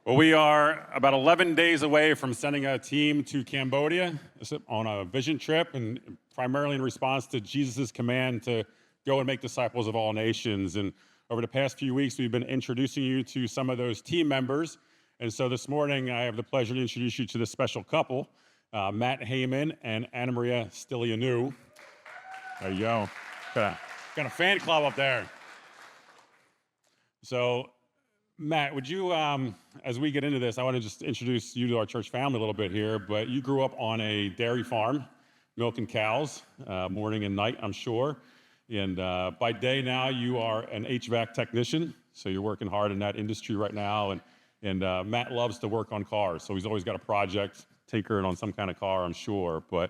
Well, we are about 11 days away from sending a team to Cambodia on a vision trip, and primarily in response to Jesus' command to go and make disciples of all nations. And over the past few weeks, we've been introducing you to some of those team members. And so this morning, I have the pleasure to introduce you to this special couple, Matt Heyman and Annamaria Stylianou. There you go. Got a fan club up there. So, Matt, would you, as we get into this, I want to just introduce you to our church family a little bit here, but you grew up on a dairy farm, milking cows, morning and night, I'm sure. And by day now, you are an HVAC technician, so you're working hard in that industry right now. And Matt loves to work on cars, so he's always got a project, tinkering on some kind of car, I'm sure. But,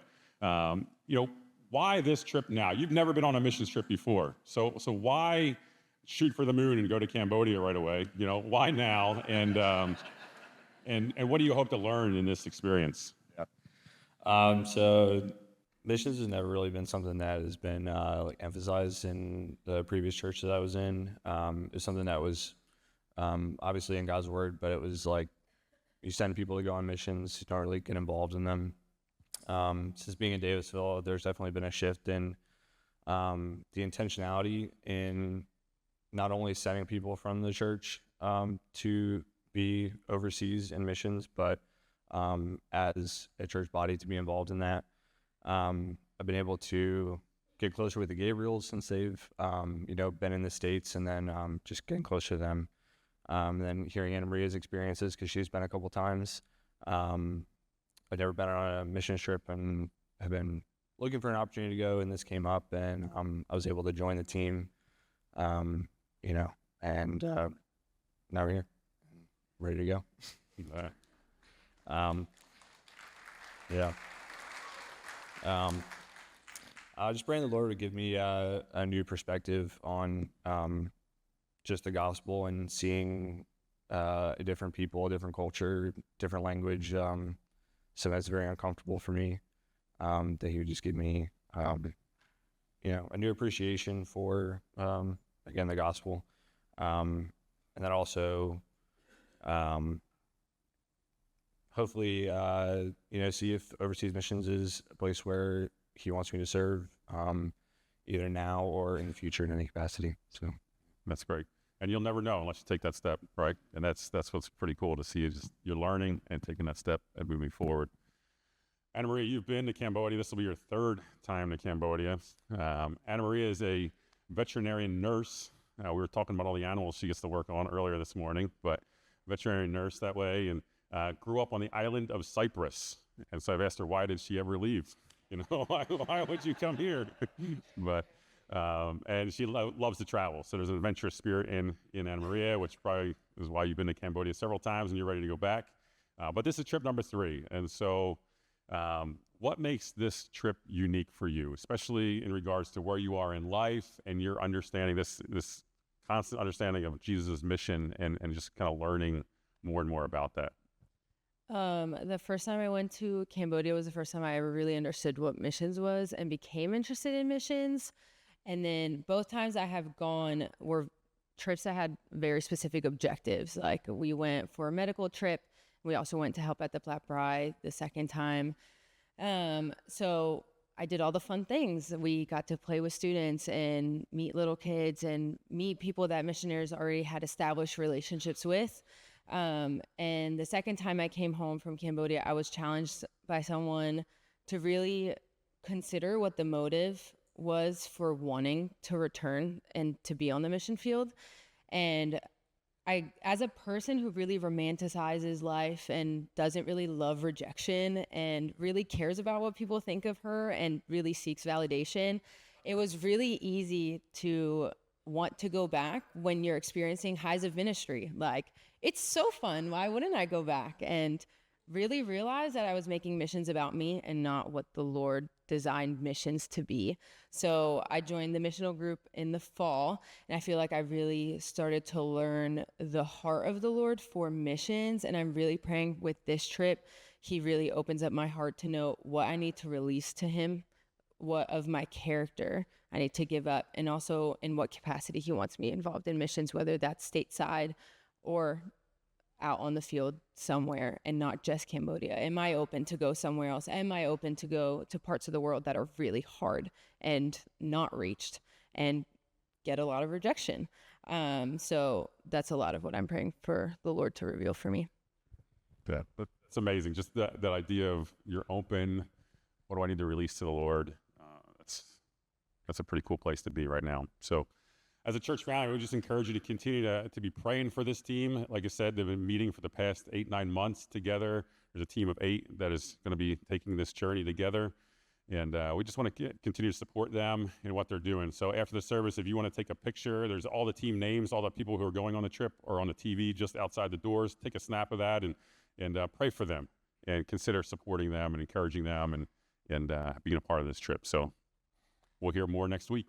why this trip now? You've never been on a missions trip before, so why shoot for the moon and go to Cambodia right away? Why now? And what do you hope to learn in this experience? So missions has never really been something that has been emphasized in the previous church that I was in. It's something that was obviously in God's word, but it was like you send people to go on missions, you don't really get involved in them. Since being in Davisville, there's definitely been a shift in the intentionality in not only sending people from the church to be overseas in missions, but as a church body to be involved in that. I've been able to get closer with the Gabriels since they've been in the States, and then just getting closer to them. And then hearing Annamaria's experiences, because she's been a couple times. I've never been on a mission trip and have been looking for an opportunity to go, and this came up, and I was able to join the team. And now we're here, ready to go. Just praying the Lord would give me a new perspective on just the gospel and seeing a different people, a different culture, different language. So that's very uncomfortable for me. That He would just give me, a new appreciation for, again, the gospel. And then also, hopefully, see if overseas missions is a place where He wants me to serve, either now or in the future in any capacity. So That's great. And you'll never know unless you take that step, right? And that's what's pretty cool to see. You're learning and taking that step and moving forward. Annamaria, you've been to Cambodia. This will be your third time to Cambodia. Annamaria is a veterinarian nurse. We were talking about all the animals she gets to work on earlier this morning, but veterinary nurse that way, and grew up on the island of Cyprus. And so I've asked her, why did she ever leave? Why would you come here? But and she loves to travel. So there's an adventurous spirit in Annamaria, which probably is why you've been to Cambodia several times and you're ready to go back. But this is trip number 3. And so what makes this trip unique for you, especially in regards to where you are in life and your understanding, this constant understanding of Jesus' mission and just kind of learning more and more about that? The first time I went to Cambodia was the first time I ever really understood what missions was and became interested in missions. And then both times I have gone were trips that had very specific objectives. Like we went for a medical trip. We also went to help at the Black Bride the second time. So I did all the fun things. We got to play with students and meet little kids and meet people that missionaries already had established relationships with. And the second time I came home from Cambodia, I was challenged by someone to really consider what the motive was for wanting to return and to be on the mission field. And I, as a person who really romanticizes life and doesn't really love rejection and really cares about what people think of her and really seeks validation, it was really easy to want to go back when you're experiencing highs of ministry. Like, it's so fun. Why wouldn't I go back? And really realize that I was making missions about me and not what the Lord designed missions to be. So I joined the missional group in the fall, and I feel like I really started to learn the heart of the Lord for missions. And I'm really praying with this trip, He really opens up my heart to know what I need to release to Him, what of my character I need to give up, and also in what capacity He wants me involved in missions, whether that's stateside or out on the field somewhere and not just Cambodia? Am I open to go somewhere else? Am I open to go to parts of the world that are really hard and not reached and get a lot of rejection? So that's a lot of what I'm praying for the Lord to reveal for me. That's amazing. Just that idea of you're open. What do I need to release to the Lord? That's a pretty cool place to be right now. So as a church family, we just encourage you to continue to be praying for this team. Like I said, they've been meeting for the past 8-9 months together. There's a team of 8 that is going to be taking this journey together. And we just want to continue to support them in what they're doing. So after the service, if you want to take a picture, there's all the team names, all the people who are going on the trip or on the TV just outside the doors. Take a snap of that and pray for them and consider supporting them and encouraging them and being a part of this trip. So we'll hear more next week.